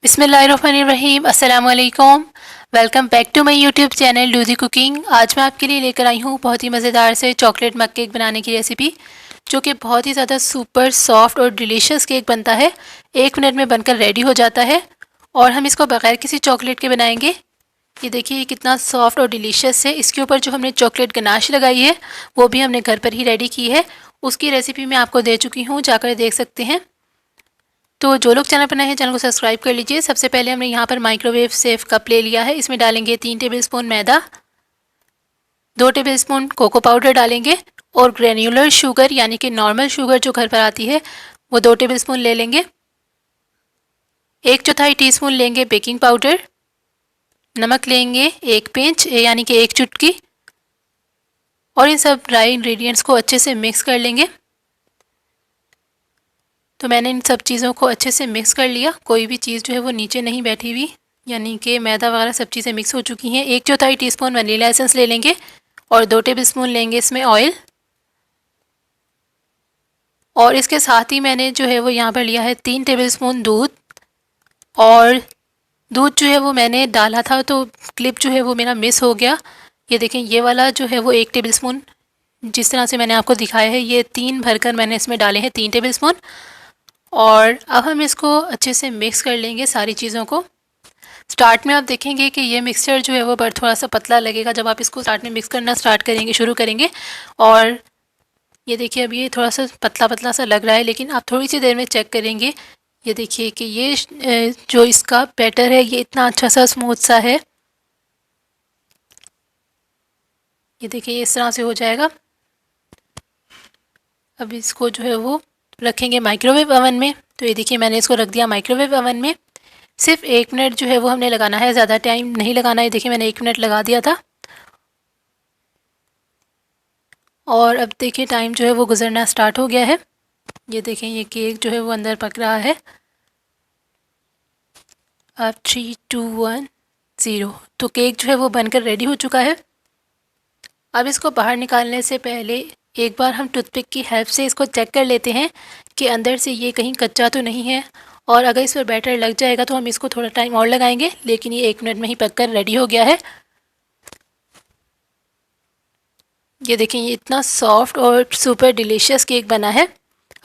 बिस्मिल्लाहिर्रहमानिर्रहीम, अस्सलाम वालेकुम। Welcome back to my YouTube channel do the cooking. आज मैं आपके लिए लेकर आई हूँ बहुत ही मज़ेदार से चॉकलेट मग केक बनाने की रेसिपी, जो कि बहुत ही ज़्यादा सुपर सॉफ्ट और डिलीशियस केक बनता है। 1 मिनट में बनकर रेडी हो जाता है और हम इसको बग़ैर किसी चॉकलेट के बनाएंगे। ये देखिए कितना सॉफ्ट और डिलीशियस है। इसके ऊपर जो हमने चॉकलेट गनाश लगाई है वो भी हमने घर पर ही रेडी की है। उसकी रेसिपी मैं आपको दे चुकी हूँ, जाकर देख सकते हैं। तो जो लोग चैनल पर नए हैं चैनल को सब्सक्राइब कर लीजिए। सबसे पहले हमने यहाँ पर माइक्रोवेव सेफ कप ले लिया है। इसमें डालेंगे 3 टेबलस्पून मैदा, 2 टेबलस्पून कोको पाउडर डालेंगे और ग्रेन्युलर शुगर यानी कि नॉर्मल शुगर जो घर पर आती है वो 2 टेबलस्पून ले लेंगे। 1/4 टीस्पून लेंगे बेकिंग पाउडर, नमक लेंगे 1 पिंच यानी कि 1 चुटकी, और इन सब ड्राई इंग्रेडिएंट्स को अच्छे से मिक्स कर लेंगे। तो मैंने इन सब चीज़ों को अच्छे से मिक्स कर लिया। कोई भी चीज़ जो है वो नीचे नहीं बैठी हुई, यानी कि मैदा वगैरह सब चीज़ें मिक्स हो चुकी हैं। 1/4 टीस्पून वनीला एसेंस ले लेंगे और 2 टेबलस्पून लेंगे इसमें ऑयल। और इसके साथ ही मैंने जो है वो यहाँ पर लिया है 3 टेबलस्पून दूध। और दूध जो है वो मैंने डाला था तो क्लिप जो है वो मेरा मिस हो गया। ये देखें, ये वाला जो है वो 1 टेबलस्पून जिस तरह से मैंने आपको दिखाया है, ये 3 भरकर मैंने इसमें डाले हैं 3 टेबलस्पून। और अब हम इसको अच्छे से मिक्स कर लेंगे सारी चीज़ों को। स्टार्ट में आप देखेंगे कि ये मिक्सचर जो है वो पर थोड़ा सा पतला लगेगा जब आप इसको स्टार्ट में मिक्स करना शुरू करेंगे। और ये देखिए अब ये थोड़ा सा पतला पतला सा लग रहा है, लेकिन आप थोड़ी सी देर में चेक करेंगे। ये देखिए कि ये जो इसका बैटर है ये इतना अच्छा सा स्मूथ सा है। ये देखिए इस तरह से हो जाएगा। अब इसको जो है वो रखेंगे माइक्रोवेव ओवन में। तो ये देखिए मैंने इसको रख दिया माइक्रोवेव ओवन में। सिर्फ 1 मिनट जो है वो हमने लगाना है, ज़्यादा टाइम नहीं लगाना है। देखिए मैंने 1 मिनट लगा दिया था और अब देखिए टाइम जो है वो गुजरना स्टार्ट हो गया है। ये देखें ये केक जो है वो अंदर पक रहा है। अब 3, 2, 1, 0 तो केक जो है वो बनकर रेडी हो चुका है। अब इसको बाहर निकालने से पहले एक बार हम टूथपिक की हेल्प से इसको चेक कर लेते हैं कि अंदर से ये कहीं कच्चा तो नहीं है। और अगर इस पर बैटर लग जाएगा तो हम इसको थोड़ा टाइम और लगाएंगे, लेकिन ये 1 मिनट में ही पककर रेडी हो गया है। ये देखें ये इतना सॉफ्ट और सुपर डिलीशियस केक बना है।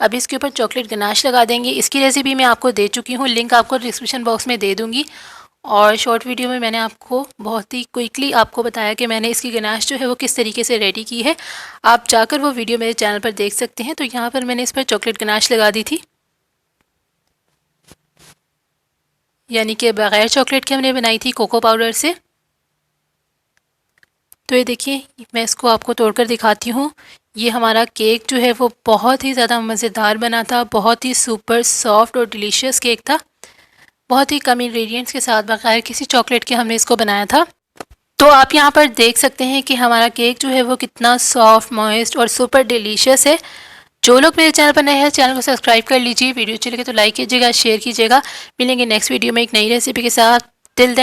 अब इसके ऊपर चॉकलेट गनाश लगा देंगे। इसकी रेसिपी मैं आपको दे चुकी हूँ, लिंक आपको डिस्क्रिप्शन बॉक्स में दे दूँगी। और शॉर्ट वीडियो में मैंने आपको बहुत ही क्विकली आपको बताया कि मैंने इसकी गनाश जो है वो किस तरीके से रेडी की है। आप जाकर वो वीडियो मेरे चैनल पर देख सकते हैं। तो यहाँ पर मैंने इस पर चॉकलेट गनाश लगा दी थी, यानी कि बग़ैर चॉकलेट के हमने बनाई थी कोको पाउडर से। तो ये देखिए मैं इसको आपको तोड़कर दिखाती हूँ। ये हमारा केक जो है वो बहुत ही ज़्यादा मज़ेदार बना था, बहुत ही सुपर सॉफ्ट और डिलीशियस केक था। बहुत ही कम इंग्रेडिएंट्स के साथ बग़ैर किसी चॉकलेट के हमने इसको बनाया था। तो आप यहाँ पर देख सकते हैं कि हमारा केक जो है वो कितना सॉफ्ट, मॉइस्ट और सुपर डिलीशियस है। जो लोग मेरे चैनल पर नए हैं चैनल को सब्सक्राइब कर लीजिए। वीडियो अच्छी लगे तो लाइक कीजिएगा, शेयर कीजिएगा। मिलेंगे नेक्स्ट वीडियो में एक नई रेसिपी के साथ। Till then